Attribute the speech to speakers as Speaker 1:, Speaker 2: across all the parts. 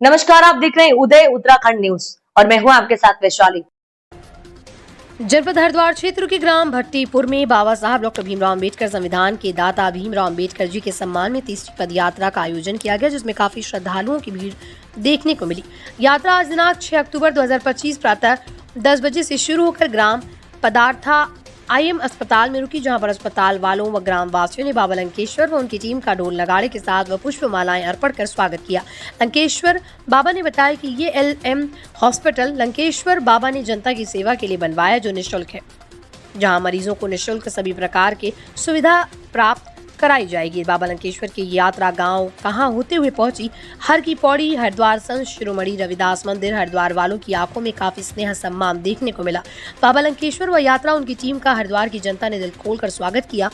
Speaker 1: नमस्कार, आप देख रहे हैं उदय उत्तराखंड न्यूज और मैं हूं आपके साथ वैशाली।
Speaker 2: जनपद हरिद्वार क्षेत्र के ग्राम भट्टीपुर में बाबा साहब डॉक्टर भीमराव अम्बेडकर संविधान के दाता भीमराव अम्बेडकर जी के सम्मान में तीसरी पद यात्रा का आयोजन किया गया, जिसमें काफी श्रद्धालुओं की भीड़ देखने को मिली। यात्रा आज दिनांक 6 अक्टूबर 2025 प्रातः 10 बजे से शुरू होकर ग्राम पदार्था IM अस्पताल में रुकी, जहां पर अस्पताल वालों व ग्राम वासियों ने बाबा लंकेश्वर व उनकी टीम का ढोल नगाड़े के साथ व पुष्पमालाएं अर्पण कर स्वागत किया। लंकेश्वर बाबा ने बताया कि ये LM हॉस्पिटल लंकेश्वर बाबा ने जनता की सेवा के लिए बनवाया, जो निःशुल्क है, जहां मरीजों को निःशुल्क सभी प्रकार के सुविधा प्राप्त कराई जाएगी। बाबा लंकेश्वर की यात्रा गांव कहां होते हुए पहुंची हर की पौड़ी, हरिद्वार संत शिरोमणि रविदास मंदिर। हरिद्वार वालों की आंखों में काफी स्नेह सम्मान देखने को मिला। बाबा लंकेश्वर व यात्रा उनकी टीम का हरिद्वार की जनता ने दिल खोलकर स्वागत किया।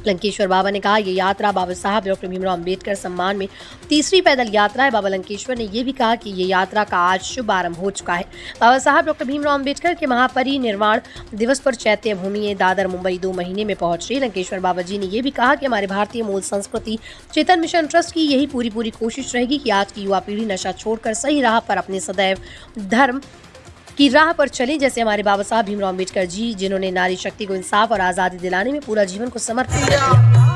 Speaker 2: लंकेश्वर बाबा ने कहा, ये यात्रा बाबा साहब डॉक्टर भीमराव अम्बेडकर सम्मान में तीसरी पैदल यात्रा है। बाबा लंकेश्वर ने यह भी कहा कि ये यात्रा का आज शुभारंभ हो चुका है। बाबा साहब डॉक्टर भीमराव अम्बेडकर के महापरिनिर्वाण दिवस पर चैत्य भूमि दादर मुंबई 2 महीने में पहुंच रही। लंकेश्वर बाबा जी ने यह भी कहा कि हमारे भारतीय मूल संस्कृति चेतन मिशन ट्रस्ट की यही पूरी कोशिश रहेगी कि आज की युवा पीढ़ी नशा छोड़कर सही राह पर अपने सदैव धर्म की राह पर चले, जैसे हमारे बाबा साहब भीमराव अम्बेडकर जी, जिन्होंने नारी शक्ति को इंसाफ और आज़ादी दिलाने में पूरा जीवन को समर्पित कर दिया।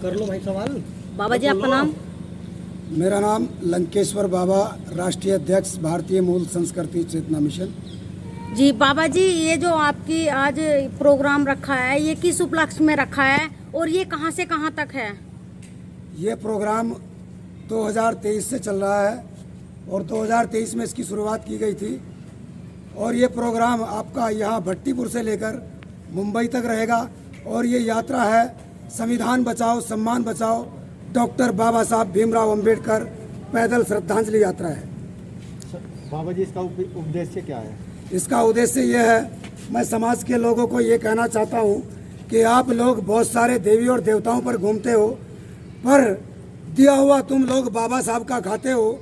Speaker 3: कर लो भाई सवाल।
Speaker 4: बाबा जी, आपका नाम?
Speaker 3: मेरा नाम लंकेश्वर बाबा, राष्ट्रीय अध्यक्ष भारतीय मूल संस्कृति चेतना मिशन।
Speaker 4: जी बाबा जी, ये जो आपकी आज प्रोग्राम रखा है, ये किस उपलक्ष्य में रखा है और ये कहां से कहां तक है?
Speaker 3: ये प्रोग्राम 2023 से चल रहा है और 2023 में इसकी शुरुआत की गई थी और ये प्रोग्राम आपका यहाँ भट्टीपुर से लेकर मुंबई तक रहेगा। और ये यात्रा है संविधान बचाओ सम्मान बचाओ डॉक्टर बाबा साहब भीमराव अम्बेडकर पैदल श्रद्धांजलि यात्रा है।
Speaker 5: बाबा जी, इसका उद्देश्य क्या है?
Speaker 3: इसका उद्देश्य यह है, मैं समाज के लोगों को ये कहना चाहता हूँ कि आप लोग बहुत सारे देवी और देवताओं पर घूमते हो, पर दिया हुआ तुम लोग बाबा साहब का खाते हो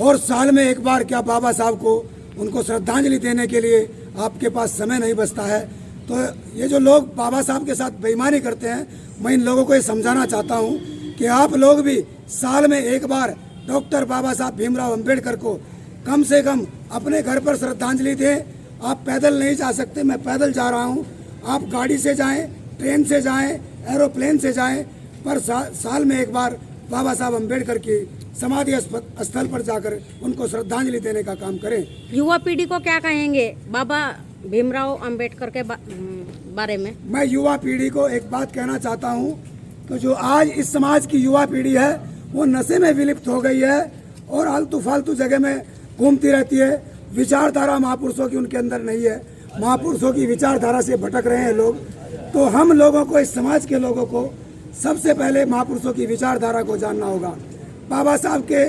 Speaker 3: और साल में एक बार क्या बाबा साहब को उनको श्रद्धांजलि देने के लिए आपके पास समय नहीं बचता है। तो ये जो लोग बाबा साहब के साथ बेईमानी करते हैं, मैं इन लोगों को ये समझाना चाहता हूँ कि आप लोग भी साल में एक बार डॉक्टर बाबा साहब भीमराव अम्बेडकर को कम से कम अपने घर पर श्रद्धांजलि दें। आप पैदल नहीं जा सकते, मैं पैदल जा रहा हूँ, आप गाड़ी से जाएं, ट्रेन से जाएं, एरोप्लेन से जाएं, पर साल में एक बार बाबा साहब अम्बेडकर की समाधि स्थल पर जाकर उनको श्रद्धांजलि देने का काम करें।
Speaker 4: युवा पीढ़ी को क्या कहेंगे बाबा भीमराव अम्बेडकर के बारे में? मैं
Speaker 3: युवा पीढ़ी को एक बात कहना चाहता हूँ कि जो आज इस समाज की युवा पीढ़ी है वो नशे में विलिप्त हो गई है और आलतू फालतू जगह में घूमती रहती है। विचारधारा महापुरुषों की उनके अंदर नहीं है, महापुरुषों की विचारधारा से भटक रहे हैं लोग। तो हम लोगों को, इस समाज के लोगों को सबसे पहले महापुरुषों की विचारधारा को जानना होगा। बाबा साहब के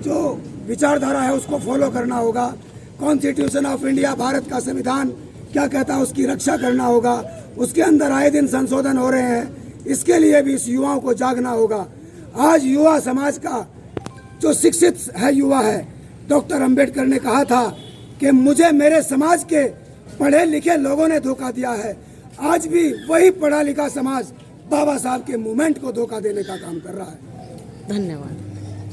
Speaker 3: जो विचारधारा है उसको फॉलो करना होगा। कॉन्स्टिट्यूशन ऑफ इंडिया, भारत का संविधान क्या कहता है उसकी रक्षा करना होगा। उसके अंदर आए दिन संशोधन हो रहे हैं, इसके लिए भी इस युवाओं को जागना होगा। आज युवा समाज का जो शिक्षित है युवा है, डॉक्टर अंबेडकर ने कहा था कि मुझे मेरे समाज के पढ़े लिखे लोगों ने धोखा दिया है। आज भी वही पढ़ा लिखा समाज बाबा साहब के मूवमेंट को धोखा देने का काम कर रहा है।
Speaker 4: धन्यवाद।